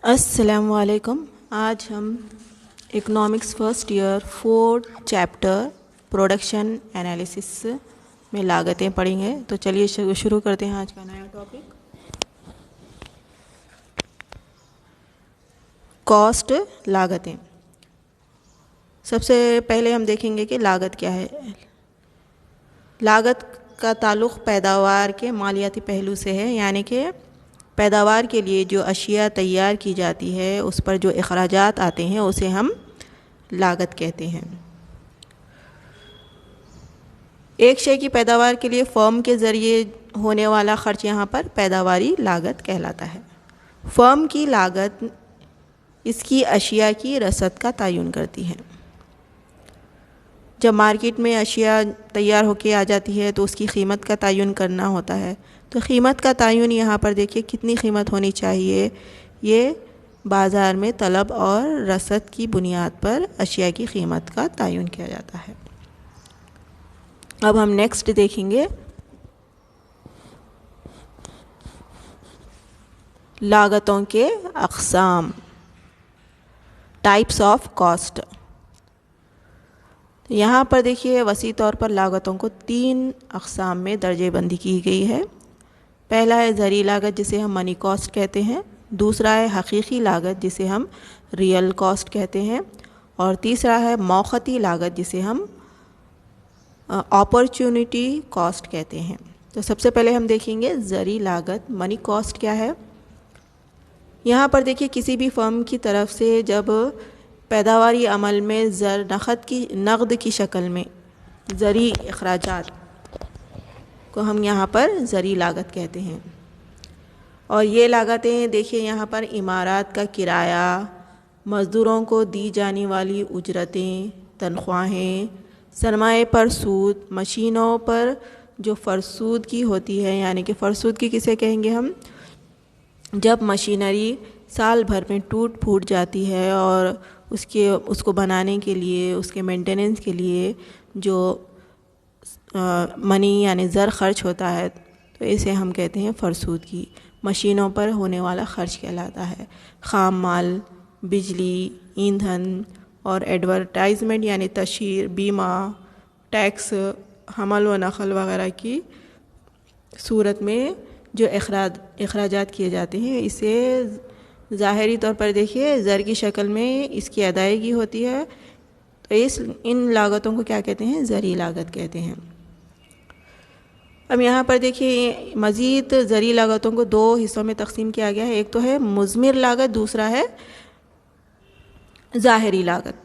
अस्सलामुअलैकुम। आज हम economics first year 4th chapter production analysis में लागतें पढ़ेंगे। तो चलिए शुरू करते हैं आज का नया टॉपिक, कॉस्ट, लागतें। सबसे पहले हम देखेंगे कि लागत क्या है। लागत का ताल्लुक़ पैदावार के मालियाती पहलू से है, यानी कि पैदावार के लिए जो अशिया तैयार की जाती है उस पर जो अखराजात आते हैं उसे हम लागत कहते हैं। एक शय की पैदावार के लिए फर्म के ज़रिए होने वाला ख़र्च यहाँ पर पैदावारी लागत कहलाता है। फर्म की लागत इसकी अशिया की रसद का तयन करती है। जब मार्केट में अशिया तैयार होके आ जाती है तो उसकी कीमत का तयन करना होता है। तो कीमत का तयन यहाँ पर देखिए कितनी कीमत होनी चाहिए, ये बाज़ार में तलब और रसद की बुनियाद पर अशिया की कीमत का तयन किया जाता है। अब हम नेक्स्ट देखेंगे लागतों के अक़साम, टाइप्स ऑफ कॉस्ट। यहाँ पर देखिए वसी तौर पर लागतों को 3 अक़साम में दर्जेबंदी की गई है। पहला है ज़री लागत जिसे हम मनी कॉस्ट कहते हैं, दूसरा है हकीकी लागत जिसे हम रियल कॉस्ट कहते हैं, और तीसरा है मौक़ती लागत जिसे हम अपॉर्चुनिटी कॉस्ट कहते हैं। तो सबसे पहले हम देखेंगे ज़री लागत, मनी कॉस्ट क्या है। यहाँ पर देखिए किसी भी फर्म की तरफ से जब पैदावारी अमल में नक़द की शक्ल में ज़री अखराजात को हम यहाँ पर ज़री लागत कहते हैं। और ये लागतें देखिए यहाँ पर इमारत का किराया, मज़दूरों को दी जाने वाली उजरतें, तनख्वाहें, सरमाए पर सूद, मशीनों पर जो फ़रसूद की होती है, यानी कि फ़रसूद की किसे कहेंगे हम, जब मशीनरी साल भर में टूट फूट जाती है और उसको बनाने के लिए, उसके मेंटेनेंस के लिए जो मनी यानी ज़र ख़र्च होता है, तो इसे हम कहते हैं फ़रसूद की। मशीनों पर होने वाला ख़र्च कहलाता है। ख़ाम माल, बिजली, ईंधन और एडवर्टाइजमेंट यानी तशहीर, बीमा, टैक्स, हमल व नक़ल वग़ैरह की सूरत में जो अखराजात किए जाते हैं, इसे ज़ाहिरी तौर पर देखिए ज़र की शक्ल में इसकी अदायगी होती है। तो इन लागतों को क्या कहते हैं, ज़री लागत कहते हैं। अब यहाँ पर देखिए मज़ीद ज़री लागतों को 2 हिस्सों में तकसीम किया गया है। एक तो है मुज़मिर लागत, दूसरा है ज़ाहिरी लागत।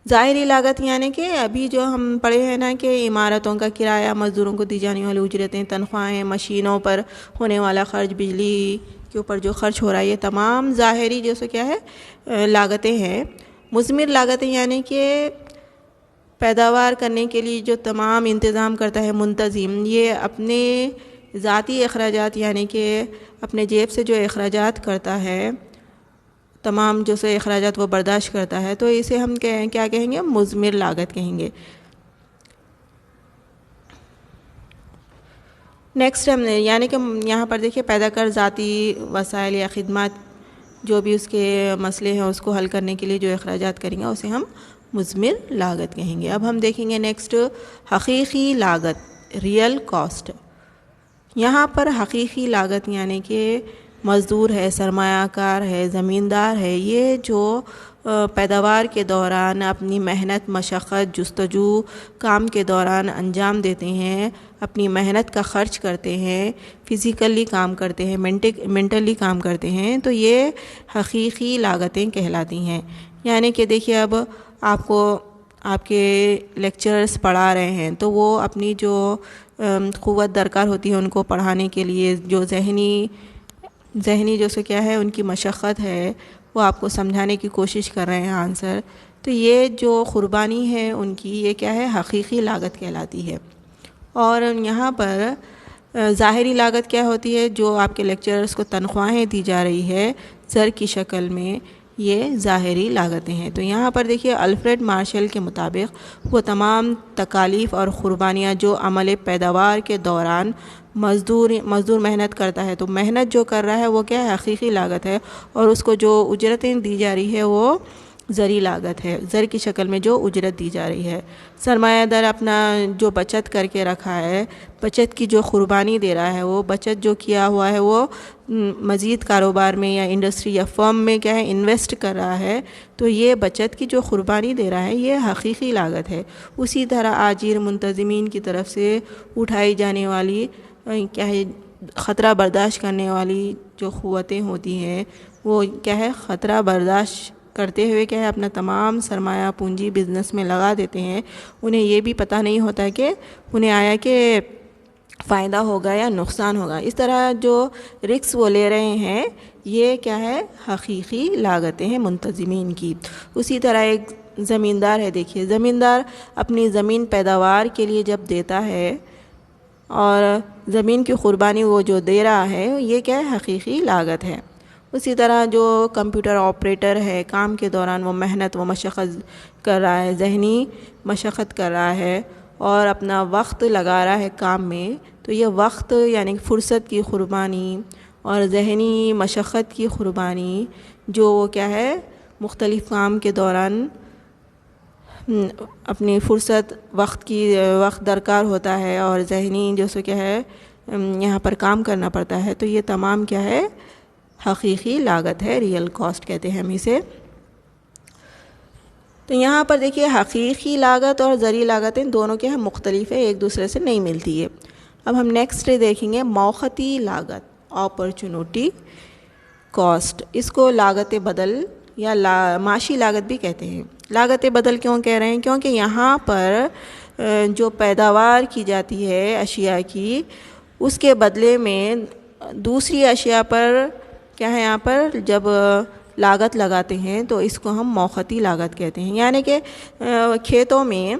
ज़ाहिरी लागत यानी कि अभी जो हम पढ़े हैं ना कि इमारतों का किराया, मज़दूरों को दी जाने वाली उजरतें, तनख्वाहें, मशीनों पर होने वाला ख़र्च, बिजली के ऊपर जो ख़र्च हो रहा है, ये तमाम ज़ाहिरी जैसे क्या है लागतें हैं। मुज़मिर लागतें यानी कि पैदावार करने के लिए जो तमाम इंतज़ाम करता है मुंतज़िम, ये अपने ज़ाती अखराजात यानी कि अपने जेब से जो अखराजात करता है, तमाम जो से अखराजात वो बर्दाश्त करता है, तो इसे हम क्या कहेंगे, मुज़मिर लागत कहेंगे। नेक्स्ट हमने यानी कि यहाँ पर देखिए पैदा कर ज़ाती वसाइल या ख़िदमत जो भी उसके मसले हैं उसको हल करने के लिए जो अखराजात करेंगे उसे हम मुज़मिर लागत कहेंगे। अब हम देखेंगे नेक्स्ट हकीकी लागत, रियल कॉस्ट। यहाँ पर हकीकी लागत यानी कि मज़दूर है, सरमायाकार है, ज़मींदार है, ये जो पैदावार के दौरान अपनी मेहनत, मशक्क़त, जुस्तजू काम के दौरान अंजाम देते हैं, अपनी मेहनत का ख़र्च करते हैं, फ़िज़िकली काम करते हैं, मेंटली काम करते हैं, तो ये हकीकी लागतें कहलाती हैं। यानी कि देखिए अब आपको आपके लेक्चरर्स पढ़ा रहे हैं तो वो अपनी जो क़ुव्वत दरकार होती है उनको पढ़ाने के लिए, जो ज़हनी जो से क्या है उनकी मशक्क़त है, वो आपको समझाने की कोशिश कर रहे हैं आंसर, तो ये जो क़ुरबानी है उनकी, ये क्या है, हकीकी लागत कहलाती है। और यहाँ पर ज़ाहिरी लागत क्या होती है, जो आपके लेक्चरर्स को तनख्वाहें दी जा रही है ज़र की शक्ल में, ये ज़ाहिरी लागतें हैं। तो यहाँ पर देखिए अल्फ्रेड मार्शल के मुताबिक वो तमाम तकालीफ़ और क़ुरबानियाँ जो अमल पैदावार के दौरान मज़दूर मेहनत करता है, तो मेहनत जो कर रहा है वो क्या है, हकीकी लागत है, और उसको जो उजरतें दी जा रही है वो ज़री लागत है, ज़र की शक्ल में जो उजरत दी जा रही है। सरमायादार अपना जो बचत करके रखा है, बचत की जो क़ुरबानी दे रहा है, वो बचत जो किया हुआ है वो मज़ीद कारोबार में या इंडस्ट्री या फर्म में क्या है, इन्वेस्ट कर रहा है, तो ये बचत की जो क़ुरबानी दे रहा है ये हकीकी लागत है। उसी तरह आजिर मुंतज़मीन की तरफ से उठाई जाने वाली क्या है, ख़तरा बर्दाश्त करने वाली जो क़ुव्वतें होती हैं वो क्या है, ख़तरा बर्दाश्त करते हुए क्या है, अपना तमाम सरमाया पूंजी बिज़नेस में लगा देते हैं। उन्हें ये भी पता नहीं होता कि उन्हें आया कि फ़ायदा होगा या नुकसान होगा। इस तरह जो रिस्क वो ले रहे हैं ये क्या है, हकीकी लागतें हैं मुंतज़मीन की। उसी तरह एक ज़मींदार है, देखिए ज़मींदार अपनी ज़मीन पैदावार के लिए जब देता है और ज़मीन की क़ुरबानी वो जो दे रहा है ये क्या है, हकीकी लागत है। उसी तरह जो कंप्यूटर ऑपरेटर है, काम के दौरान वो मेहनत व मशक्क़त कर रहा है, ज़हनी मशक्क़त कर रहा है और अपना वक्त लगा रहा है काम में, तो ये वक्त यानी फ़ुर्सत की क़ुरबानी और ज़हनी मशक्क़त की क़ुरबानी जो वो क्या है, मुख्तलिफ़ काम के दौरान अपनी फ़ुर्सत वक्त दरकार होता है और ज़हनी जो सो क्या है यहाँ पर काम करना पड़ता है, तो ये तमाम क्या है, हकीकी लागत है, रियल कॉस्ट कहते हैं हम इसे। तो यहाँ पर देखिए हकीकी लागत और ज़री लागतें दोनों क्या है, मुख्तलिफ है, एक दूसरे से नहीं मिलती है। अब हम नेक्स्ट देखेंगे मौक़ती लागत, अपॉर्चुनिटी कॉस्ट। इसको लागत बदल या माशी लागत भी कहते हैं। लागत बदल क्यों कह रहे हैं, क्योंकि यहाँ पर जो पैदावार की जाती है अशिया की, उसके बदले में दूसरी अशिया पर क्या है, यहाँ पर जब लागत लगाते हैं तो इसको हम मौक़ती लागत कहते हैं। यानी कि खेतों में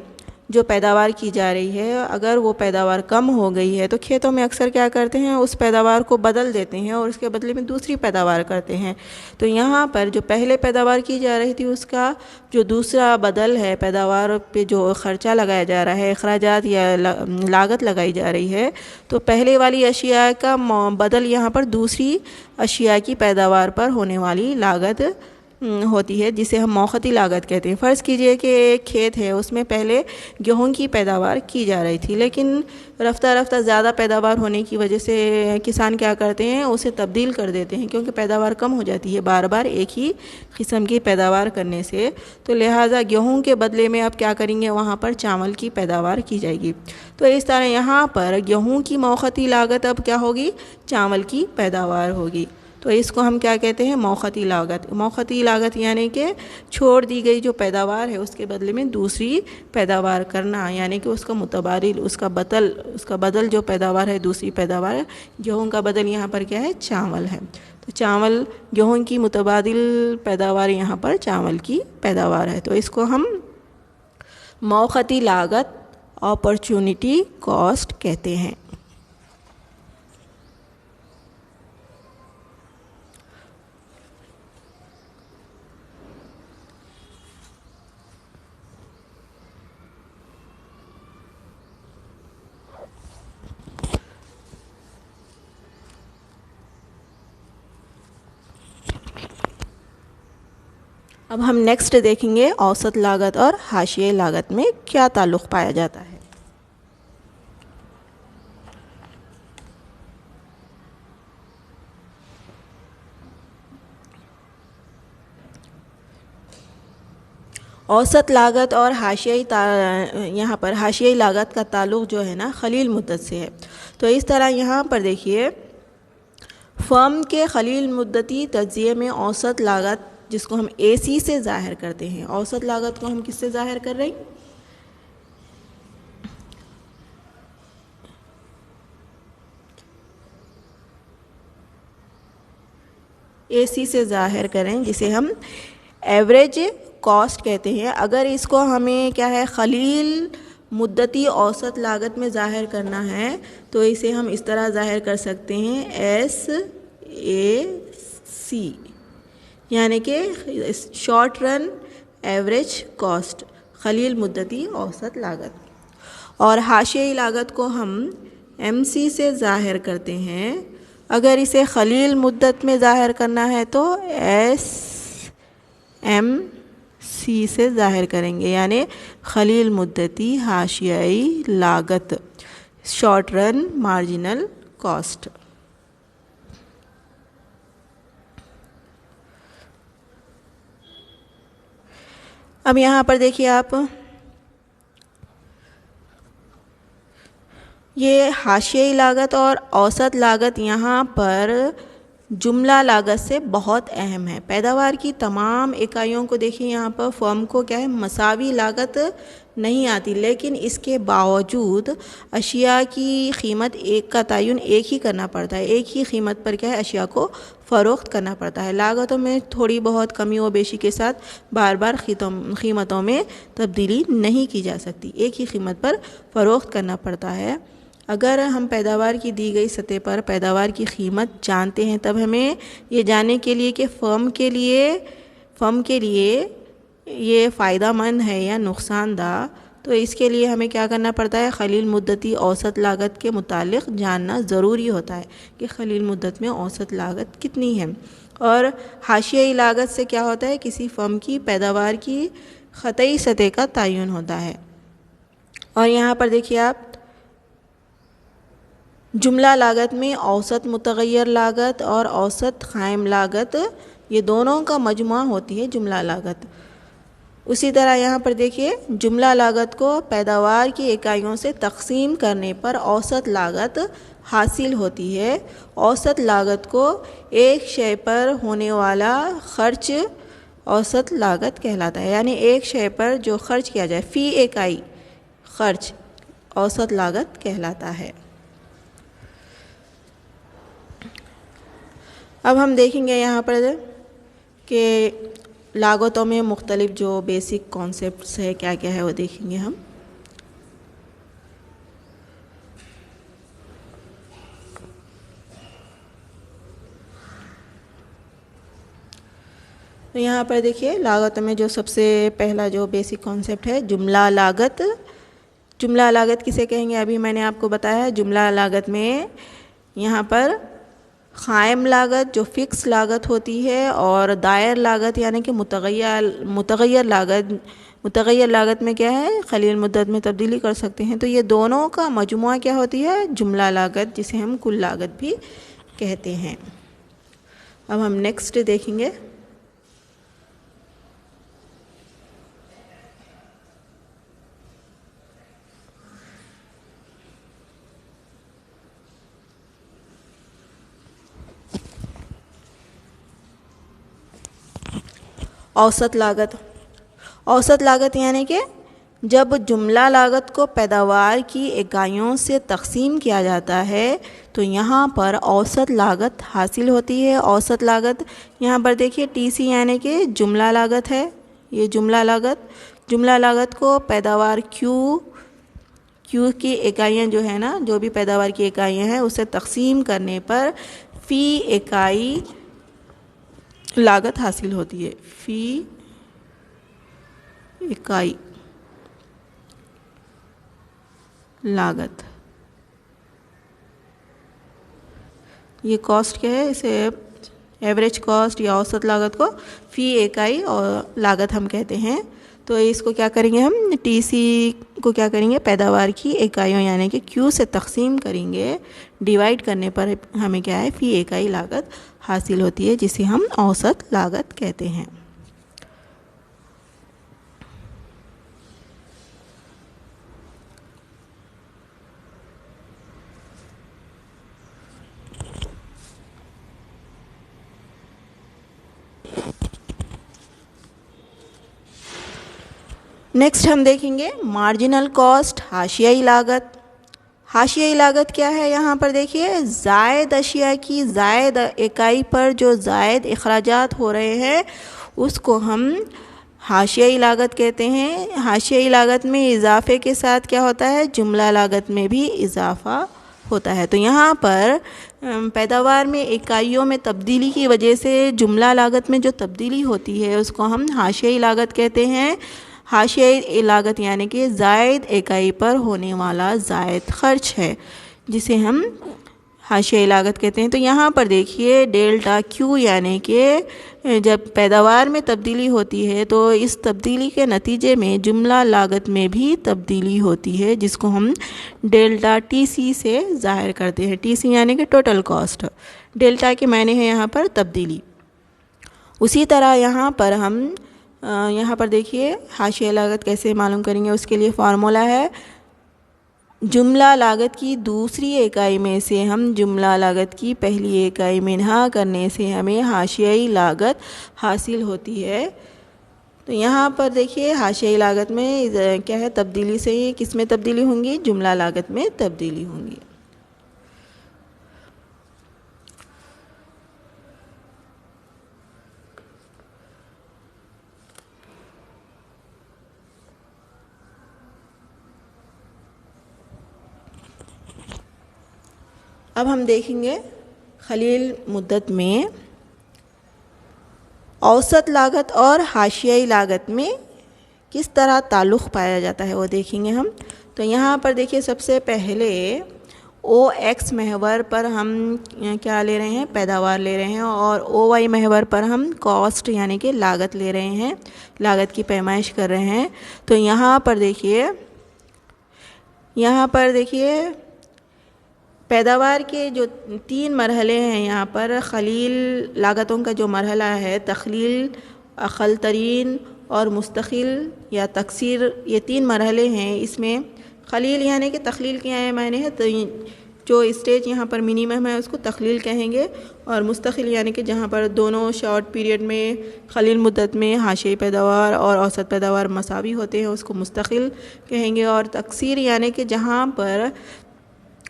जो पैदावार की जा रही है, अगर वो पैदावार कम हो गई है तो खेतों में अक्सर क्या करते हैं, उस पैदावार को बदल देते हैं और उसके बदले में दूसरी पैदावार करते हैं। तो यहाँ पर जो पहले पैदावार की जा रही थी उसका जो दूसरा बदल है, पैदावार पे जो ख़र्चा लगाया जा रहा है, अखराजात या लागत लगाई जा रही है, तो पहले वाली अशिया का बदल यहाँ पर दूसरी अशिया की पैदावार पर होने वाली लागत होती है, जिसे हम मौक़ती लागत कहते हैं। फ़र्ज़ कीजिए कि एक खेत है, उसमें पहले गेहूं की पैदावार की जा रही थी, लेकिन रफ्ता रफ्ता ज़्यादा पैदावार होने की वजह से किसान क्या करते हैं, उसे तब्दील कर देते हैं, क्योंकि पैदावार कम हो जाती है बार बार एक ही किस्म की पैदावार करने से। तो लिहाजा गेहूं के बदले में अब क्या करेंगे, वहाँ पर चावल की पैदावार की जाएगी। तो इस तरह यहाँ पर गेहूँ की मौक़ती लागत अब क्या होगी, चावल की पैदावार होगी। तो इसको हम क्या कहते हैं, मौक़ती लागत। मौक़ती लागत यानी कि छोड़ दी गई जो पैदावार है उसके बदले में दूसरी पैदावार करना, यानी कि उसका मुतबादिल, उसका बदल जो पैदावार है, दूसरी पैदावार। गेहूँ का बदल यहाँ पर क्या है, चावल है। तो चावल, गेहूँ की मुतबादिल पैदावार यहाँ पर चावल की पैदावार है। तो इसको हम मौक़ती लागत, अपॉर्चुनिटी कॉस्ट कहते हैं। अब हम नेक्स्ट देखेंगे औसत लागत और हाशिए लागत में क्या ताल्लुक़ पाया जाता है। औसत लागत और यहाँ पर हाशियाई लागत का ताल्लुक़ जो है ना, खलील मुद्दत से है। तो इस तरह यहाँ पर देखिए, फ़र्म के खलील मुद्दती तज्ज़िये में औसत लागत, जिसको हम AC से ज़ाहिर करते हैं, औसत लागत को हम किससे ज़ाहिर कर रहे हैं, AC से ज़ाहिर करें, जिसे हम एवरेज कॉस्ट कहते हैं। अगर इसको हमें क्या है, खलील मुद्दती औसत लागत में ज़ाहिर करना है तो इसे हम इस तरह ज़ाहिर कर सकते हैं, SAC, यानी कि शॉर्ट रन एवरेज कॉस्ट, खलील मुद्दती औसत लागत। और हाशियाई लागत को हम MC से ज़ाहिर करते हैं। अगर इसे खलील मुद्दत में ज़ाहिर करना है तो SMC से ज़ाहिर करेंगे, यानी खलील मुद्दती हाशियाई लागत, शॉर्ट रन मार्जिनल कॉस्ट। अब यहाँ पर देखिए आप, ये हाशियाई लागत और औसत लागत यहाँ पर जुमला लागत से बहुत अहम है। पैदावार की तमाम इकाइयों को देखिए, यहाँ पर फर्म को क्या है, मसावी लागत नहीं आती, लेकिन इसके बावजूद अशिया की कीमत एक का तयन एक ही करना पड़ता है। एक ही कीमत पर क्या है, अशिया को फ़रोख्त करना पड़ता है। लागतों में थोड़ी बहुत कमी व बेशी के साथ बार बार कीमतों में तब्दीली नहीं की जा सकती, एक ही कीमत पर फ़रोख्त करना पड़ता है। अगर हम पैदावार की दी गई सतह पर पैदावार की कीमत जानते हैं, तब हमें ये जानने के लिए कि फ़र्म के लिए ये फ़ायदेमंद है या नुकसानदा, तो इसके लिए हमें क्या करना पड़ता है, खलील मुद्दती औसत लागत के मुतालिक जानना ज़रूरी होता है कि खलील मुद्दत में औसत लागत कितनी है। और हाशियाई लागत से क्या होता है, किसी फ़र्म की पैदावार की ख़तई सतह का तयन होता है। और यहाँ पर देखिए आप, जुमला लागत में औसत मुतग़य्यर लागत और औसत क़ायम लागत, ये दोनों का मजमुआ होती है जुमला लागत। उसी तरह यहाँ पर देखिए, जुमला लागत को पैदावार की इकाइयों से तक़सीम करने पर औसत लागत हासिल होती है। औसत लागत को एक शय पर होने वाला ख़र्च औसत लागत कहलाता है, यानी एक शय पर जो ख़र्च किया जाए फ़ी इकाई ख़र्च औसत लागत कहलाता है। अब हम देखेंगे यहाँ पर कि लागतों में मुख्तलिफ जो बेसिक कॉन्सेप्ट्स है क्या क्या है वो देखेंगे हम। तो यहाँ पर देखिए, लागतों में जो सबसे पहला जो बेसिक कॉन्सेप्ट है, जुमला लागत। जुमला लागत किसे कहेंगे, अभी मैंने आपको बताया है। जुमला लागत में यहाँ पर क़ायम लागत जो फ़िक्स लागत होती है, और दायर लागत यानी कि मुतग़य्यर लागत में क्या है, खलील मुद्दत में तब्दीली कर सकते हैं। तो ये दोनों का मजमुआ क्या होती है, जुमला लागत, जिसे हम कुल लागत भी कहते हैं। अब हम नेक्स्ट देखेंगे। औसत लागत। औसत लागत यानी कि जब जुमला लागत को पैदावार की इकाइयों से तक़सीम किया जाता है तो यहाँ पर औसत लागत हासिल होती है। औसत लागत यहाँ पर देखिए TC यानी कि जुमला लागत है। ये जुमला लागत को पैदावार Q की इकाइयाँ जो है ना, जो भी पैदावार की इकाइयाँ हैं उसे तक़सीम करने पर फ़ी इकाई लागत हासिल होती है। फ़ी इकाई लागत, ये कॉस्ट क्या है, इसे एवरेज कॉस्ट या औसत लागत को फ़ी इकाई और लागत हम कहते हैं। तो इसको क्या करेंगे हम, TC को क्या करेंगे, पैदावार की इकाइयों यानी कि Q से तक़सीम करेंगे। डिवाइड करने पर हमें क्या है, फ़ी इकाई लागत हासिल होती है, जिसे हम औसत लागत कहते हैं। नेक्स्ट हम देखेंगे मार्जिनल कॉस्ट, हाशियाई लागत। हाशियाई लागत क्या है, यहाँ पर देखिए ज़ायद अशिया की ज़ायद इकाई पर जो ज़ायद अखराजात हो रहे हैं उसको हम हाशियाई लागत कहते हैं। हाशियाई लागत में इजाफे के साथ क्या होता है, जुमला लागत में भी इजाफा होता है। तो यहाँ पर पैदावार में इकाइयों में तब्दीली की वजह से जुमला लागत में जो तब्दीली होती है उसको हम हाशियाई लागत कहते हैं। हाशियाई लागत यानी कि ज़ायद इकाई पर होने वाला ज़ायद ख़र्च है। जिसे हम हाशियाई लागत कहते हैं। तो यहाँ पर देखिए डेल्टा क्यू यानी कि जब पैदावार में तब्दीली होती है तो इस तब्दीली के नतीजे में जुमला लागत में भी तब्दीली होती है, जिसको हम डेल्टा टीसी से ज़ाहिर करते हैं। टीसी यानी कि टोटल कॉस्ट। डेल्टा के मायने हैं यहाँ पर तब्दीली। उसी तरह यहाँ पर हम यहाँ पर देखिए हाशिया लागत कैसे मालूम करेंगे। उसके लिए फार्मूला है, जुमला लागत की दूसरी इकाई में से हम जुमला लागत की पहली इकाई में मिन्हा करने से हमें हाशियाई लागत हासिल होती है। तो यहाँ पर देखिए हाशियाई लागत में क्या है, तब्दीली से ही किस में तब्दीली होंगी, जुमला लागत में तब्दीली होंगी। अब हम देखेंगे खलील मुद्दत में औसत लागत और हाशियाई लागत में किस तरह ताल्लुक़ पाया जाता है वो देखेंगे हम। तो यहाँ पर देखिए सबसे पहले ओ एक्स महवर पर हम क्या ले रहे हैं, पैदावार ले रहे हैं, और ओ वाई महवर पर हम कॉस्ट यानी कि लागत ले रहे हैं, लागत की पैमाइश कर रहे हैं। तो यहाँ पर देखिए पैदावार के जो 3 मरहले हैं, यहाँ पर खलील लागतों का जो मरहला है, तखलील, अक़ल तरीन और मुस्तकिल या तकसीर, ये 3 मरहले हैं। इसमें खलील यानी कि तखलील के आए मायने है, तो जो स्टेज यहाँ पर मिनिमम है उसको तखलील कहेंगे, और मुस्तकिल यानी कि जहाँ पर दोनों शॉर्ट पीरियड में खलील मुद्दत में हाशियाई पैदावार और औसत पैदावार मसावी होते हैं उसको मुस्तकिल कहेंगे, और तकसीर यानी कि जहाँ पर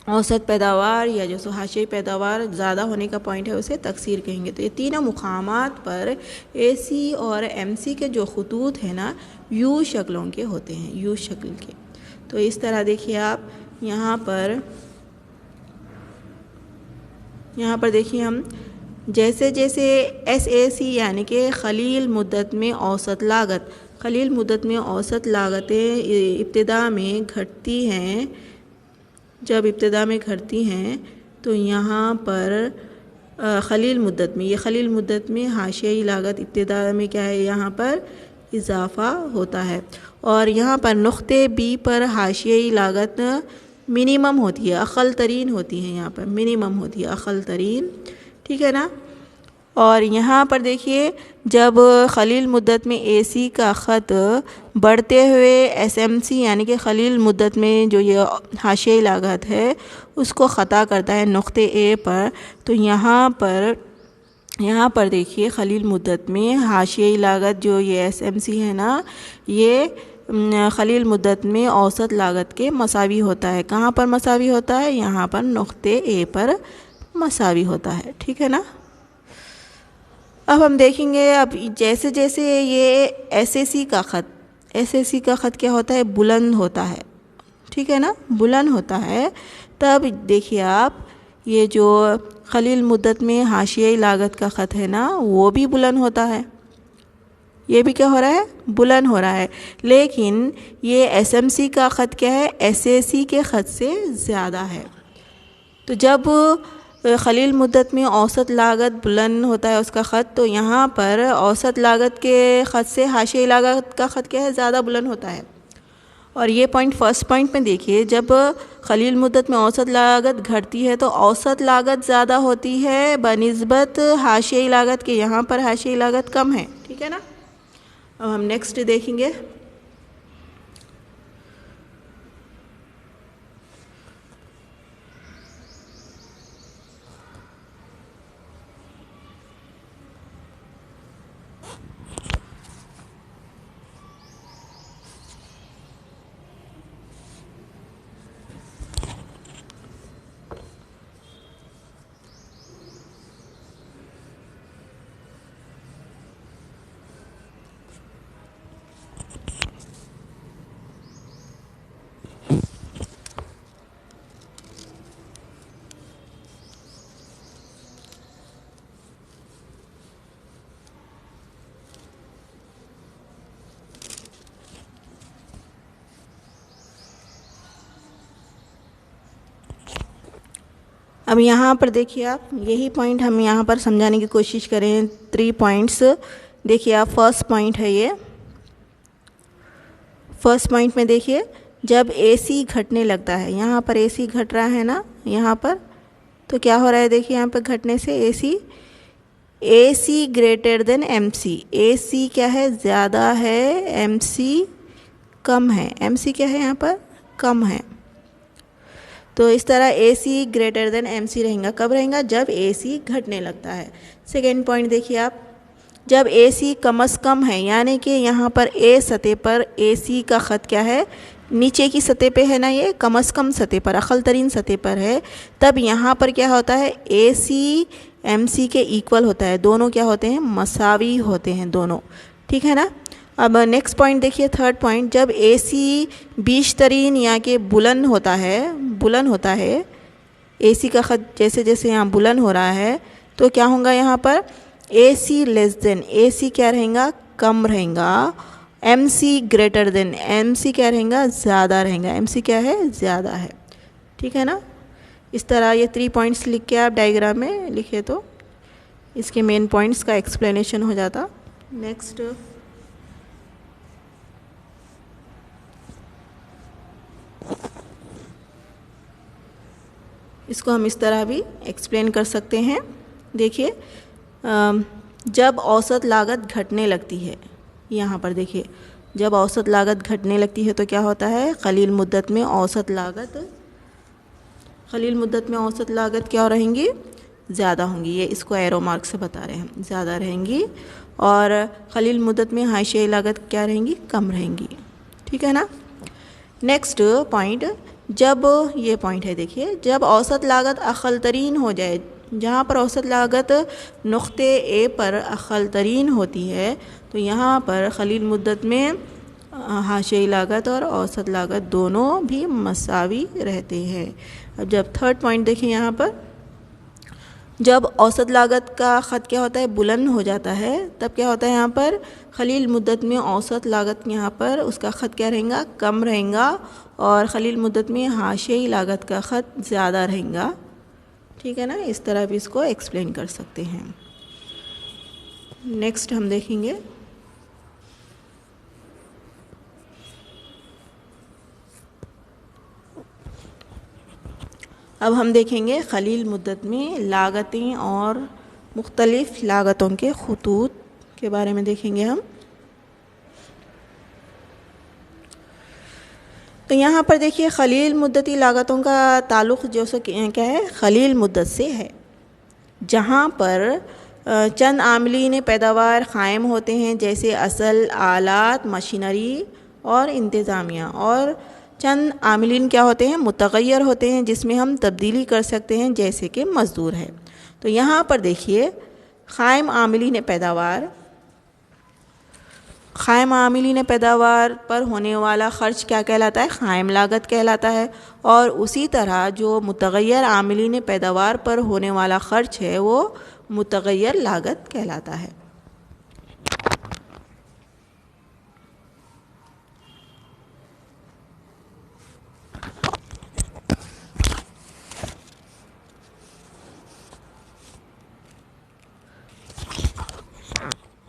औसत पैदावार या जो हाशियाई पैदावार ज़्यादा होने का पॉइंट है उसे तकसीर कहेंगे। तो ये तीनों मुकामात पर एसी और एमसी के जो खतूत हैं ना, यू शक्लों के होते हैं, यू शक्ल के। तो इस तरह देखिए आप यहाँ पर देखिए हम जैसे जैसे एसएसी यानी कि खलील मुद्दत में औसत लागत, खलील मुद्दत में औसत लागतें इब्तिदा में घटती हैं, जब इब्तिदा में घटती हैं तो यहाँ पर खलील मुद्दत में, ये खलील मुद्दत में हाशियाई लागत इब्तिदा में क्या है, यहाँ पर इजाफ़ा होता है, और यहाँ पर नुक्ते बी पर हाशियाई लागत मिनिमम होती है, अक़ल तरीन होती है, यहाँ पर मिनिमम होती है, अक़ल तरीन, ठीक है ना। और यहाँ पर देखिए जब खलील मुद्दत में एसी का ख़त बढ़ते हुए एसएमसी यानी कि खलील मुद्दत में जो ये हाशियाई लागत है उसको ख़ता करता है नुक्ते ए पर, तो यहाँ पर देखिए खलील मुद्दत में हाशियाई लागत जो ये एसएमसी है ना, ये खलील मुद्दत में औसत लागत के मसावी होता है। कहाँ पर मसावी होता है, यहाँ पर नुक्ते ए पर मसावी होता है, ठीक है ना। अब हम देखेंगे, अब जैसे जैसे ये एसएसी का ख़त क्या होता है, बुलंद होता है, ठीक है ना, बुलंद होता है। तब देखिए आप ये जो खलील मुद्दत में हाशियाई लागत का ख़त है ना, वो भी बुलंद होता है, ये भी क्या हो रहा है, बुलंद हो रहा है। लेकिन ये एसएमसी का ख़त क्या है, एसएसी के ख़त से ज़्यादा है। तो जब खलील मुद्दत में औसत लागत बुलंद होता है उसका ख़त, तो यहाँ पर औसत लागत के ख़त से हाशियाई लागत का ख़त क्या है, ज़्यादा बुलंद होता है। और ये पॉइंट फर्स्ट पॉइंट में देखिए, जब खलील मुद्दत में औसत लागत घटती है तो औसत लागत ज़्यादा होती है बनिस्बत हाशियाई लागत के, यहाँ पर हाशियाई लागत कम है, ठीक है ना। अब हम नेक्स्ट देखेंगे। अब यहाँ पर देखिए आप, यही पॉइंट हम यहाँ पर समझाने की कोशिश करें। 3 पॉइंट्स देखिए आप। फर्स्ट पॉइंट है ये। फर्स्ट पॉइंट में देखिए, जब AC घटने लगता है, यहाँ पर AC घट रहा है ना यहाँ पर, तो क्या हो रहा है देखिए यहाँ पर घटने से AC greater than MC। AC क्या है, ज़्यादा है, MC कम है। MC क्या है यहाँ पर, कम है। तो इस तरह AC ग्रेटर देन MC रहेगा। कब रहेगा, जब AC घटने लगता है। सेकेंड पॉइंट देखिए आप, जब AC कम से कम है, यानी कि यहाँ पर A सतह पर AC का ख़त क्या है, नीचे की सतह पे है ना, ये कम से कम सतह पर, अक़ल तरीन सतह पर है, तब यहाँ पर क्या होता है, AC MC के इक्वल होता है। दोनों क्या होते हैं, मसावी होते हैं दोनों। ठीक है ना। अब नेक्स्ट पॉइंट देखिए, थर्ड पॉइंट, जब AC बीच तरीन या के बुलंद होता है, AC का ख़त जैसे जैसे यहाँ बुलंद हो रहा है, तो क्या होगा यहाँ पर, AC लेस देन, AC क्या रहेगा, कम रहेगा। MC ग्रेटर देन, MC क्या रहेगा, ज़्यादा रहेगा। MC क्या है, ज़्यादा है। ठीक है ना। इस तरह ये 3 पॉइंट्स लिख के आप डायग्राम में लिखे तो इसके मेन पॉइंट्स का एक्सप्लेनेशन हो जाता। नेक्स्ट, इसको हम इस तरह भी एक्सप्लेन कर सकते हैं। देखिए, जब औसत लागत घटने लगती है, यहाँ पर देखिए, जब औसत लागत घटने लगती है तो क्या होता है, क़लील मुद्दत में औसत लागत क्या रहेंगी, ज़्यादा होंगी। ये इसको एरो मार्क से बता रहे हैं, ज़्यादा रहेंगी। और क़लील मुद्दत में हाशियाई लागत क्या रहेंगी, कम रहेंगी। ठीक है ना। नेक्स्ट पॉइंट, जब ये पॉइंट है देखिए, जब औसत लागत अक़ल तरीन हो जाए, जहाँ पर औसत लागत नुक़्ते A पर अक़ल तरीन होती है, तो यहाँ पर क़लील मुद्दत में हाशियाई लागत और औसत लागत दोनों भी मसावी रहते हैं। अब जब थर्ड पॉइंट देखिए, यहाँ पर जब औसत लागत का ख़त क्या होता है, बुलंद हो जाता है, तब क्या होता है यहाँ पर, क़लील मुद्दत में औसत लागत यहाँ पर उसका ख़त क्या रहेगा, कम रहेगा। और क़लील मुद्दत में हाशियाई लागत का ख़त ज़्यादा रहेगा। ठीक है ना। इस तरह भी इसको एक्सप्लेन कर सकते हैं। नेक्स्ट हम देखेंगे, अब हम देखेंगे क़लील मुद्दत में लागतें और मुख्तलिफ़ लागतों के ख़ुतूत के बारे में देखेंगे हम। तो यहाँ पर देखिए, क़लील मुद्दती लागतों का ताल्लुक़ जो से क्या है, क़लील मुद्दत से है, जहाँ पर चंद आमिलीन पैदावार क़ायम होते हैं, जैसे असल, आलात, मशीनरी और इंतज़ामिया। और चंद आमिलीन क्या होते हैं, मुतग़य्यर होते हैं, जिसमें हम तब्दीली कर सकते हैं, जैसे कि मज़दूर है। तो यहाँ पर देखिए, क़ायम आमिलीन पैदावार पर होने वाला ख़र्च क्या कहलाता है, क़ायम लागत कहलाता है। और उसी तरह जो मुतग़य्यर आमिलीन पैदावार पर होने वाला ख़र्च है, वो मुतग़य्यर लागत कहलाता है।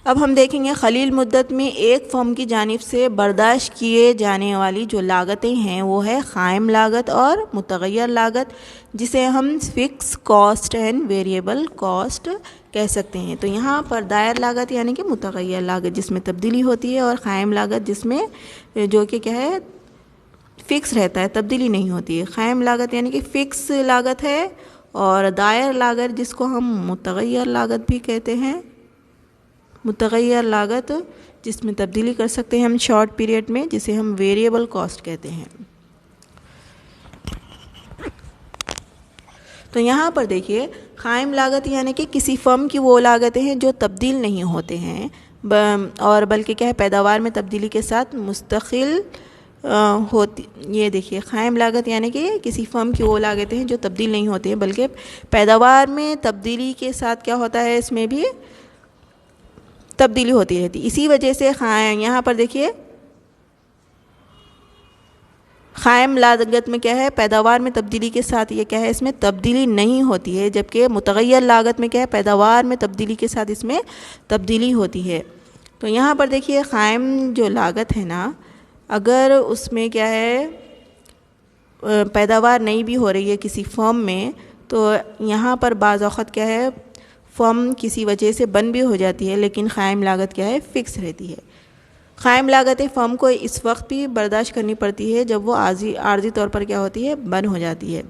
अब हम देखेंगे, क़लील मुद्दत में एक फ़र्म की जानिब से बर्दाश्त किए जाने वाली जो लागतें हैं, वो है क़ायम लागत और मुतग़य्यर लागत, जिसे हम fix cost and variable cost कह सकते हैं। तो यहाँ पर दायर लागत यानी कि मुतग़य्यर लागत, जिसमें तब्दीली होती है, और क़ायम लागत जिसमें जो कि क्या है, फ़िक्स रहता है, तब्दीली नहीं होती है। क़ायम लागत यानी कि फ़िक्स लागत है, और दायर लागत जिसको हम मुतग़य्यर लागत भी कहते हैं, मुतग़य्यर लागत जिसमें तब्दीली कर सकते हैं हम शॉर्ट पीरियड में, जिसे हम वेरिएबल कॉस्ट कहते हैं। तो यहाँ पर देखिए, क़ायम लागत यानी कि किसी फ़र्म की वो लागतें हैं जो तब्दील नहीं होते हैं, और बल्कि क्या है, पैदावार में तब्दीली के साथ मुस्तक़िल होती। ये देखिए, क़ायम लागत यानी कि किसी फ़र्म की वो लागतें हैं जो तब्दील नहीं होती हैं, बल्कि पैदावार में तब्दीली के साथ क्या होता है, इसमें भी तब्दीली होती रहती। इसी वजह से यहाँ पर देखिए, क़ायम लागत में क्या है, पैदावार में तब्दीली के साथ ये क्या है, इसमें तब्दीली नहीं होती है, जबकि मुतग़य्यर लागत में क्या है, पैदावार में तब्दीली के साथ इसमें तब्दीली होती है। तो यहाँ पर देखिए क़ायम जो लागत है ना, अगर उसमें क्या है पैदावार नहीं भी हो रही है किसी फर्म में, तो यहाँ पर बाज़ औक़ात क्या है, फर्म किसी वजह से बंद भी हो जाती है, लेकिन क़ायम लागत क्या है, फ़िक्स रहती है। क़ायम लागत फ़र्म को इस वक्त भी बर्दाश्त करनी पड़ती है जब वो आर्जी तौर पर क्या होती है, बंद हो जाती है।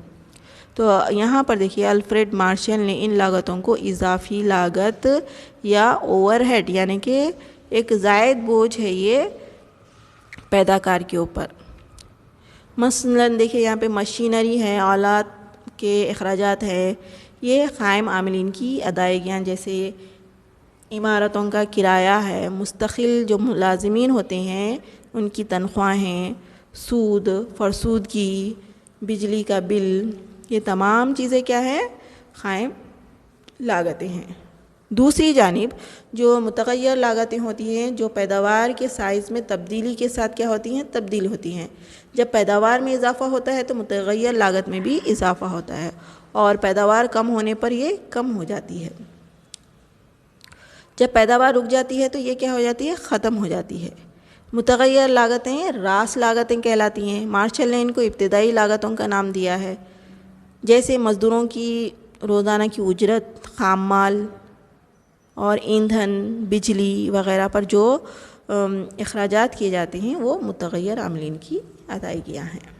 तो यहाँ पर देखिए अल्फ्रेड मार्शल ने इन लागतों को इजाफ़ी लागत या ओवरहेड यानी कि एक ज़ायद बोझ है ये पैदाकार के ऊपर। मसलन देखिए यहाँ पे मशीनरी है, औलाद के अखराजात है, ये क़ायम आमिलीन की अदायगियाँ जैसे इमारतों का किराया है, मुस्तकिल जो मुलाजिमीन होते हैं उनकी तनख्वाहें, सूद फरसूदगी, बिजली का बिल, ये तमाम चीज़ें क्या है, क़ायम लागतें हैं। दूसरी जानिब जो मुतग़य्यर लागतें होती हैं, जो पैदावार के साइज़ में तब्दीली के साथ क्या होती हैं, तब्दील होती हैं। जब पैदावार में इजाफ़ा होता है तो मुतग़य्यर लागत में भी इजाफ़ा होता है, और पैदावार कम होने पर ये कम हो जाती है। जब पैदावार रुक जाती है तो ये क्या हो जाती है, ख़त्म हो जाती है। मुतग़य्यर लागतें रास लागतें कहलाती हैं। मार्शल ने इनको इब्तिदाई लागतों का नाम दिया है, जैसे मज़दूरों की रोज़ाना की उजरत, ख़ाम माल और ईंधन, बिजली वग़ैरह पर जो अखराजात किए जाते हैं वो मुतग़य्यर आमिलीन की अदायगियाँ हैं।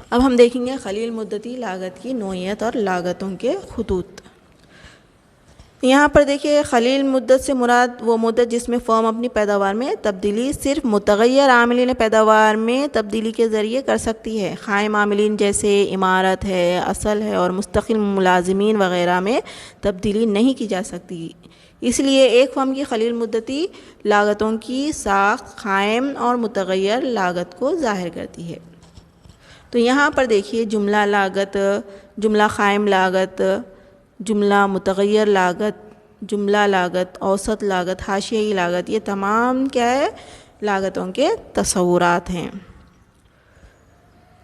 अब हम देखेंगे क़लील मुद्दती लागत की नौइयत और लागतों के ख़ुतूत। यहाँ पर देखिए क़लील मुद्दत से मुराद वो मुद्दत जिसमें फ़र्म अपनी पैदावार में तब्दीली सिर्फ मुतग़य्यर आमिलीन पैदावार में तब्दीली के ज़रिए कर सकती है। क़ायम आमिलीन जैसे इमारत है, असल है और मुस्तकिल मुलाजिमीन वग़ैरह में तब्दीली नहीं की जा सकती। इसलिए एक फ़र्म की क़लील मुद्दती लागतों की साख़ क़ायम और मुतग़य्यर लागत को ज़ाहिर करती है। तो यहाँ पर देखिए जुमला लागत, जुमला क़ायम लागत, जुमला मुतग़य्यर लागत, जुमला लागत, औसत लागत, हाशियाई लागत, ये तमाम क्या है, लागतों के तस्वुरात हैं।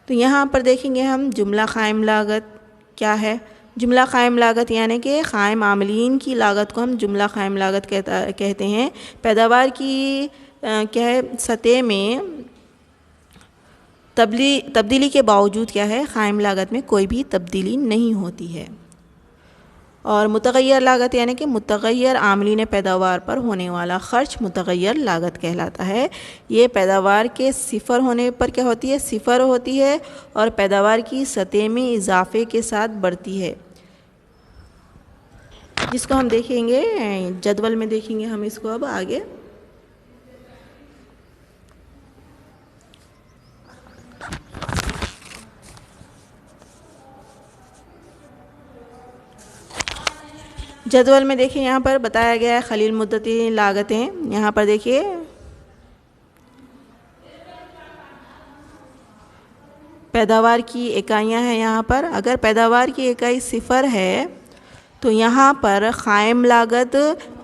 तो यहाँ पर देखेंगे हम जुमला क़ायम लागत क्या है। जुमला क़ायम लागत यानी कि क़ायम आमिलीन की लागत को हम जुमला क़ायम लागत कहते हैं। पैदावार की क्या है, सतह में तब्दीली के बावजूद क्या है, क़ायम लागत में कोई भी तब्दीली नहीं होती है। और मुतग़य्यर लागत यानी कि मुतग़य्यर आमिलीन पैदावार पर होने वाला ख़र्च मुतग़य्यर लागत कहलाता है। ये पैदावार के सिफ़र होने पर क्या होती है, सिफ़र होती है और पैदावार की सतह में इजाफ़े के साथ बढ़ती है, जिसको हम देखेंगे जदवल में देखेंगे हम इसको अब आगे। जदवल में देखिए यहाँ पर बताया गया है क़लील मुद्दती लागतें। यहाँ पर देखिए पैदावार की इकाइयाँ हैं। यहाँ पर अगर पैदावार की इकाई सिफ़र है तो यहाँ पर क़ायम लागत,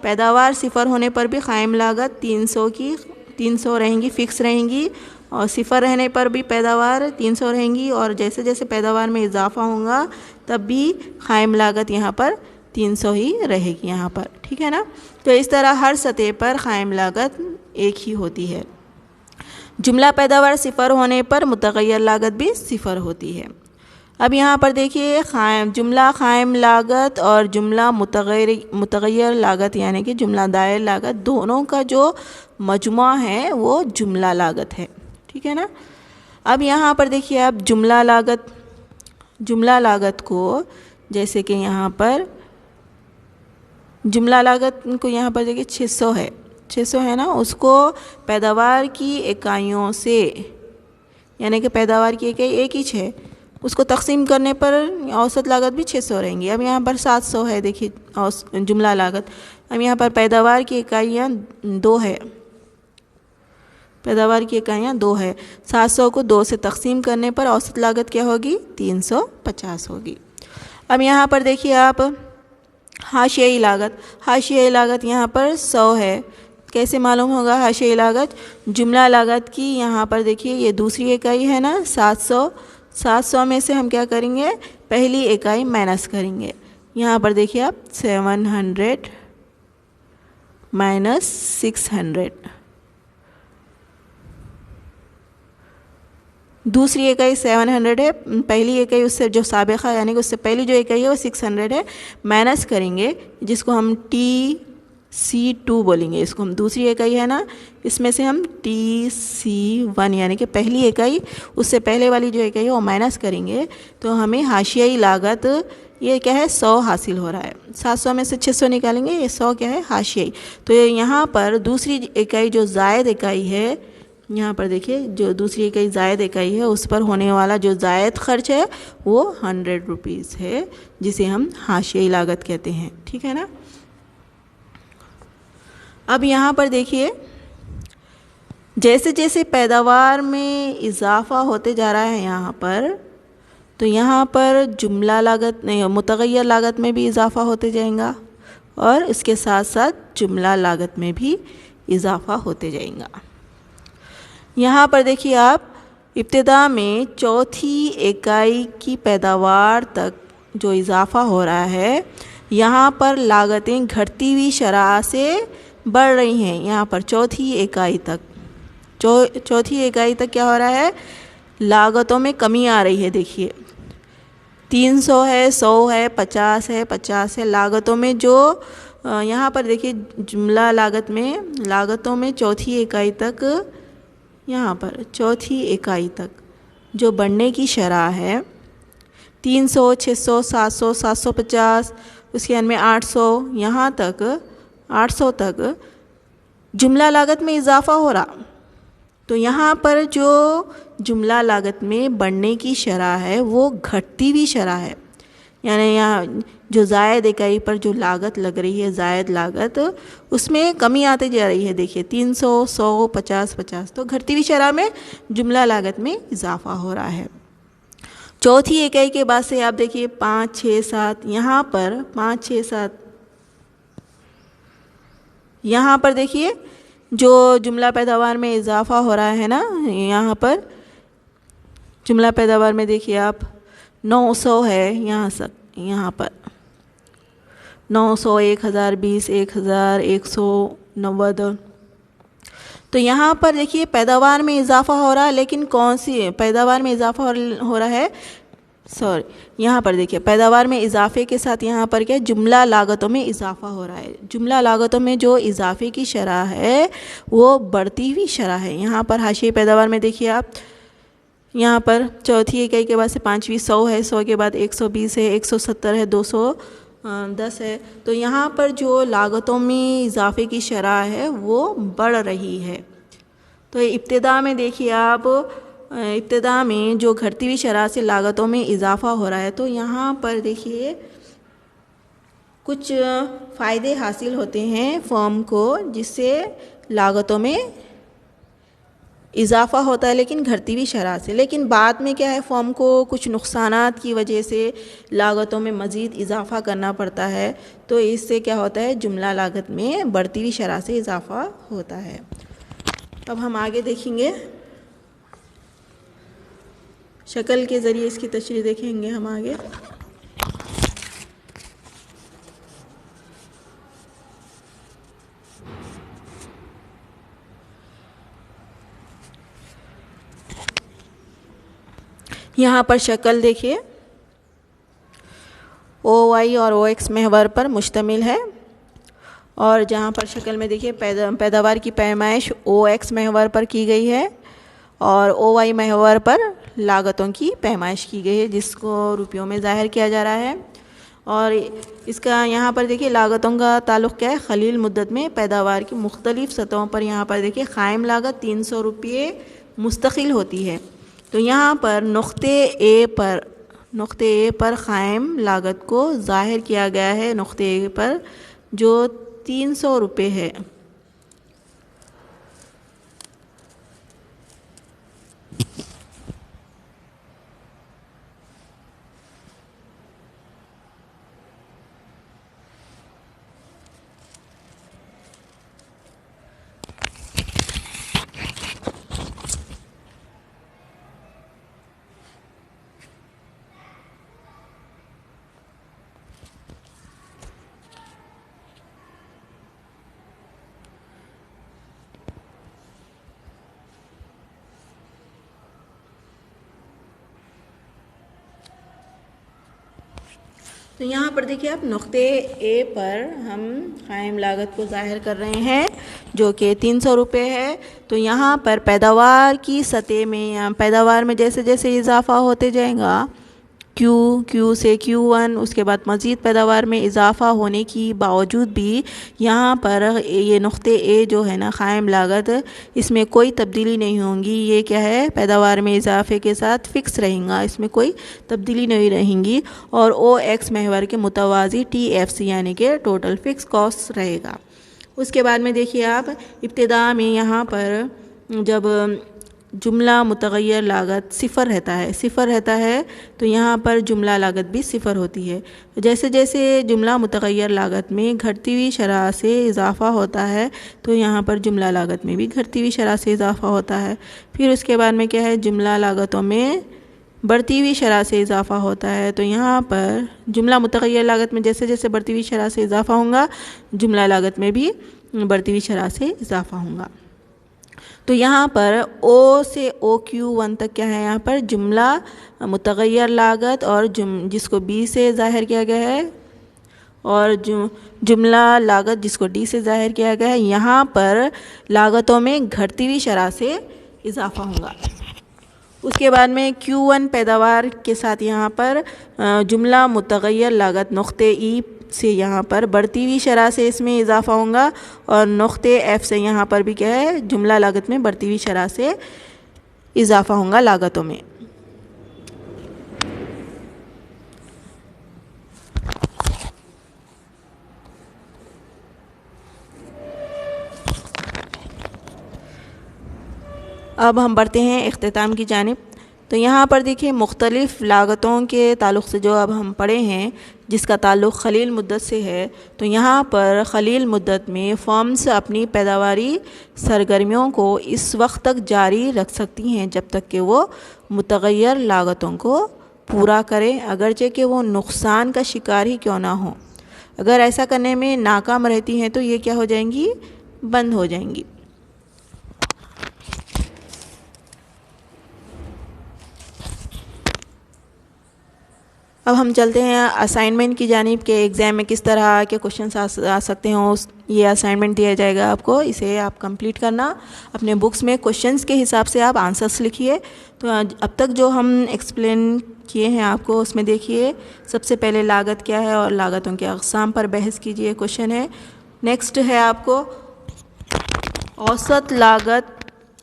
पैदावार सिफ़र होने पर भी क़ायम लागत 300 रहेंगी, फ़िक्स रहेंगी, और सिफ़र रहने पर भी पैदावार 300 रहेंगी, और जैसे जैसे पैदावार में इजाफ़ा होगा तब भी क़ायम लागत यहाँ पर 300 ही रहेगी यहाँ पर, ठीक है ना। तो इस तरह हर सतह पर क़ायम लागत एक ही होती है। जुमला पैदावार सिफ़र होने पर मुतग़य्यर लागत भी सिफ़र होती है। अब यहाँ पर देखिए जुमला क़ायम लागत और जुमला मुतग़य्यर लागत यानी कि जुमला दायर लागत, दोनों का जो मजमुआ है वो जुमला लागत है, ठीक है ना। अब यहाँ पर देखिए अब जुमला लागत को, जैसे कि यहाँ पर जुमला लागत को यहाँ पर देखिए 600 है ना, उसको पैदावार की इकाइयों से, यानी कि पैदावार की इकाई एक ही है, उसको तकसीम करने पर औसत लागत भी 600 रहेंगी। अब यहाँ पर 700 है देखिए जुमला लागत। अब यहाँ पर पैदावार की इकाइयाँ 2 है, पैदावार की इकाइयाँ 2 है। 700 को 2 से तकसीम करने पर औसत लागत क्या होगी? 350 होगी। अब यहाँ पर देखिए आप हाशियाई लागत, हाशियाई लागत यहाँ पर 100 है। कैसे मालूम होगा हाशियाई लागत? जुमला लागत की यहाँ पर देखिए ये दूसरी इकाई है ना 700, 700 में से हम क्या करेंगे? पहली इकाई माइनस करेंगे। यहाँ पर देखिए आप 700 माइनस 600, दूसरी इकाई 700 है, पहली इकाई उससे जो साबिक़ा यानी कि उससे पहली जो इकाई है वो 600 है, माइनस करेंगे जिसको हम TC2 बोलेंगे। इसको हम दूसरी इकाई है ना, इसमें से हम TC1 यानी कि पहली इकाई उससे पहले वाली जो इकाई है वो माइनस करेंगे तो हमें हाशियाई लागत ये क्या है? 100 हासिल हो रहा है। 700 में से 600 निकालेंगे, ये 100 क्या है? हाशियाई। तो यहाँ पर दूसरी इकाई जो ज़ायद इकाई है, यहाँ पर देखिए जो दूसरी इकाई ज़ायद इकाई है उस पर होने वाला जो ज़ायद खर्च है वो 100 रुपीज़ है, जिसे हम हाशियाई लागत कहते हैं। ठीक है ना। अब यहाँ पर देखिए जैसे जैसे पैदावार में इजाफ़ा होते जा रहा है यहाँ पर, तो यहाँ पर जुमला लागत नहीं, मुतग़य्यर लागत में भी इजाफ़ा होते जाएगा और इसके साथ साथ जुमला लागत में भी इजाफ़ा होते जाएगा। यहाँ पर देखिए आप इब्तिदा में चौथी इकाई की पैदावार तक जो इजाफ़ा हो रहा है, यहाँ पर लागतें घटती हुई शरह से बढ़ रही हैं। यहाँ पर चौथी इकाई तक चौथी इकाई तक क्या हो रहा है? लागतों में कमी आ रही है। देखिए 300 है, 100 है, 50 है, 50 है। लागतों में जो यहाँ पर देखिए जुमला लागत में लागतों में चौथी इकाई तक, यहाँ पर चौथी इकाई तक जो बढ़ने की शरह है 300, 600, 700, 750, उसके बाद में 800, यहाँ तक 800 तक जुमला लागत में इजाफ़ा हो रहा। तो यहाँ पर जो जुमला लागत में बढ़ने की शरह है वो घटती हुई शरह है, यानी यहाँ जो ज़ायद इकाई पर जो लागत लग रही है, ज़ायद लागत, उसमें कमी आती जा रही है। देखिए 300, 100, 50, 50, तो घटती हुई शरह में जुमला लागत में इजाफ़ा हो रहा है। चौथी इकाई के बाद से आप देखिए 5, 6, 7, यहाँ पर 5, 6, 7, यहाँ पर देखिए जो जुमला पैदावार में इजाफ़ा हो रहा है ना, यहाँ पर जुमला पैदावार में देखिए आप 900 है, यहाँ पर 900, 1020, 1000, 190। तो यहाँ पर देखिए पैदावार में इजाफ़ा हो रहा है, लेकिन कौन सी पैदावार में इजाफ़ा हो रहा है? यहाँ पर देखिए पैदावार में इजाफे के साथ यहाँ पर क्या जुमला लागतों में इजाफ़ा हो रहा है। जुमला लागतों में जो इजाफे की शरह है वो बढ़ती हुई शरह है। यहाँ पर हाशियाई पैदावार में देखिए आप, यहाँ पर चौथी इकाई के बाद से 5वीं 100 है, 100 के बाद 120 है, 170 है, 210 है। तो यहाँ पर जो लागतों में इजाफे की शरह है वो बढ़ रही है। तो इब्तिदा में देखिए आप, इब्तिदा में जो घटती हुई शरह से लागतों में इजाफ़ा हो रहा है, तो यहाँ पर देखिए कुछ फ़ायदे हासिल होते हैं फर्म को, जिससे लागतों में इजाफ़ा होता है लेकिन घटती हुई शरह से। लेकिन बाद में क्या है, फर्म को कुछ नुकसानात की वजह से लागतों में मज़ीद इजाफ़ा करना पड़ता है, तो इससे क्या होता है, जुमला लागत में बढ़ती हुई शरह से इजाफ़ा होता है। अब हम आगे देखेंगे, शक्ल के ज़रिए इसकी तशरीह देखेंगे हम आगे। यहाँ पर शक्ल देखिए OY और OX महवर पर मुश्तमिल है, और जहाँ पर शक्ल में देखिए पैदावार की पैमाइश OX महवर पर की गई है और OY महवर पर लागतों की पैमाइश की गई है, जिसको रुपयों में ज़ाहिर किया जा रहा है। और इसका यहाँ पर देखिए लागतों का ताल्लुक़ क्या है, खलील मुद्दत में पैदावार की मुख्तलिफ़ सतहों पर यहाँ पर देखिए क़ायम लागत 300 रुपये मुस्तकिल होती है। तो यहाँ पर नुक़्ते ए पर क़ायम लागत को ज़ाहिर किया गया है, नुक़्ते ए पर जो 300 रुपये है। तो यहाँ पर देखिए आप नुक्ते ए पर हम कायम लागत को ज़ाहिर कर रहे हैं जो कि 300 रुपये है। तो यहाँ पर पैदावार की सतह में या पैदावार में जैसे जैसे इजाफा होते जाएगा क्यू से Q1, उसके बाद मज़ीद पैदावार में इजाफा होने की बावजूद भी यहाँ पर ये नुक्ते ए जो है ना कायम लागत, इसमें कोई तब्दीली नहीं होगी। ये क्या है, पैदावार में इजाफे के साथ फ़िक्स रहेगा, इसमें कोई तब्दीली नहीं रहेंगी। और OX महवर के मुतवाज़ी TFC यानी कि टोटल फ़िक्स कॉस्ट रहेगा। उसके बाद में देखिए आप इब्तिदा में यहाँ पर जब जुमला मुतग़य्यर लागत सिफ़र रहता है तो यहाँ पर जुमला लागत भी सिफ़र होती है। जैसे जैसे जुमला मुतग़य्यर लागत में घटती हुई शरह से इजाफ़ा होता है तो यहाँ पर जुमला लागत में भी घटती हुई शरह से इजाफ़ा होता है। फिर उसके बाद में क्या है, जुमला लागतों में बढ़ती हुई शरह से इजाफ़ा होता है। तो यहाँ पर जुमला मुतग़य्यर लागत में जैसे जैसे बढ़ती हुई शरह से इजाफ़ा होगा, जुमला लागत में भी बढ़ती हुई शरह से इजाफ़ा होगा। तो यहाँ पर O से OQ1 तक क्या है, यहाँ पर जुमला मुतग़य्यर लागत और जिसको B से ज़ाहिर किया गया है और जुमला लागत जिसको D से ज़ाहिर किया गया है, यहाँ पर लागतों में घटती हुई शरह से इजाफ़ा होगा। उसके बाद में Q1 पैदावार के साथ यहाँ पर जुमला मुतग़य्यर लागत नुक्ते E से यहाँ पर बढ़ती हुई शरह से इसमें इजाफ़ा होगा और नुक्ते F से यहाँ पर भी क्या है, जुमला लागत में बढ़ती हुई शरह से इजाफ़ा होगा लागतों में। अब हम बढ़ते हैं इख्तिताम की जानिब। तो यहाँ पर देखिए मुख्तलिफ़ लागतों के ताल्लुक़ से जो अब हम पढ़े हैं जिसका ताल्लुक़ खलील मुद्दत से है, तो यहाँ पर खलील मुद्दत में फर्म्स अपनी पैदावारी सरगर्मियों को इस वक्त तक जारी रख सकती हैं जब तक कि वो मुतग़य्यर लागतों को पूरा करें, अगरचे कि वो नुकसान का शिकार ही क्यों ना हो। अगर ऐसा करने में नाकाम रहती हैं तो ये क्या हो जाएंगी, बंद हो जाएंगी। अब हम चलते हैं असाइनमेंट की जानिब के एग्ज़ाम में किस तरह के क्वेश्चन आ सकते हैं। ये असाइनमेंट दिया जाएगा आपको, इसे आप कंप्लीट करना। अपने बुक्स में क्वेश्चंस के हिसाब से आप आंसर्स लिखिए। तो अब तक जो हम एक्सप्लेन किए हैं आपको, उसमें देखिए सबसे पहले लागत क्या है और लागतों के अक़साम पर बहस कीजिए, क्वेश्चन है। नेक्स्ट है आपको औसत लागत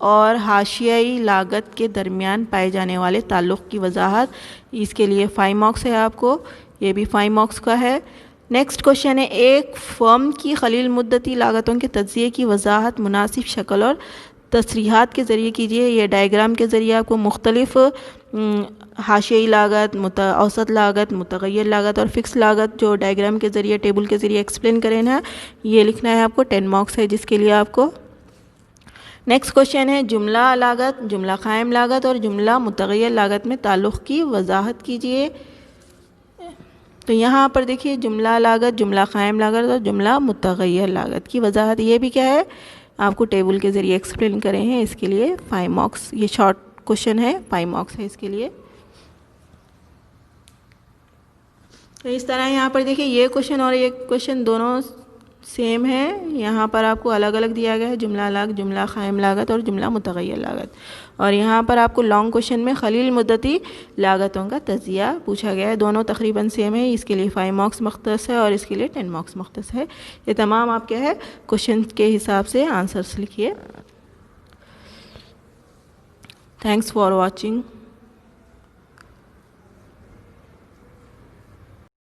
और हाशियाई लागत के दरमियान पाए जाने वाले ताल्लुक़ की वजाहत, इसके लिए 5 मार्क्स है आपको, ये भी 5 मार्क्स का है। नेक्स्ट क्वेश्चन है, एक फ़र्म की खलील मुद्दती लागतों के तज्ज़िये की वजाहत मुनासिब शक्ल और तसरीहात के ज़रिए कीजिए। ये डायग्राम के ज़रिए आपको मुख्तलिफ़ हाशियाई लागत, औसत लागत, मुतग़य्यर लागत और फ़िक्स लागत जो डायग्राम के ज़रिए, टेबल के ज़रिए एक्सप्लेन करें है, ये लिखना है आपको। 10 मार्क्स है जिसके लिए आपको। नेक्स्ट क्वेश्चन है, जुमला लागत, जुमला कायम लागत और जुमला मुतग़य्यर लागत में ताल्लुक़ की वजाहत कीजिए। तो यहाँ पर देखिए जुमला लागत, जुमला कायम लागत और जुमला मुतग़य्यर लागत की वजाहत, ये भी क्या है, आपको टेबल के ज़रिए एक्सप्लेन करें हैं, इसके लिए 5 मार्क्स। ये शॉर्ट क्वेश्चन है, 5 मार्क्स है इसके लिए। तो इस तरह यहाँ पर देखिए ये क्वेश्चन और ये क्वेश्चन दोनों सेम है। यहाँ पर आपको अलग अलग दिया गया है, जुमला लागत, जुमला कायम लागत और जुमला मुतग़य्यर लागत। और यहाँ पर आपको लॉन्ग क्वेश्चन में खलील मुद्दती लागतों का तज़िया पूछा गया है। दोनों तकरीबन सेम है, इसके लिए 5 मार्क्स मख्तस है और इसके लिए 10 मार्क्स मख्तस है। ये तमाम आप क्या है क्वेश्चन के हिसाब से आंसर्स लिखिए। Thanks for watching.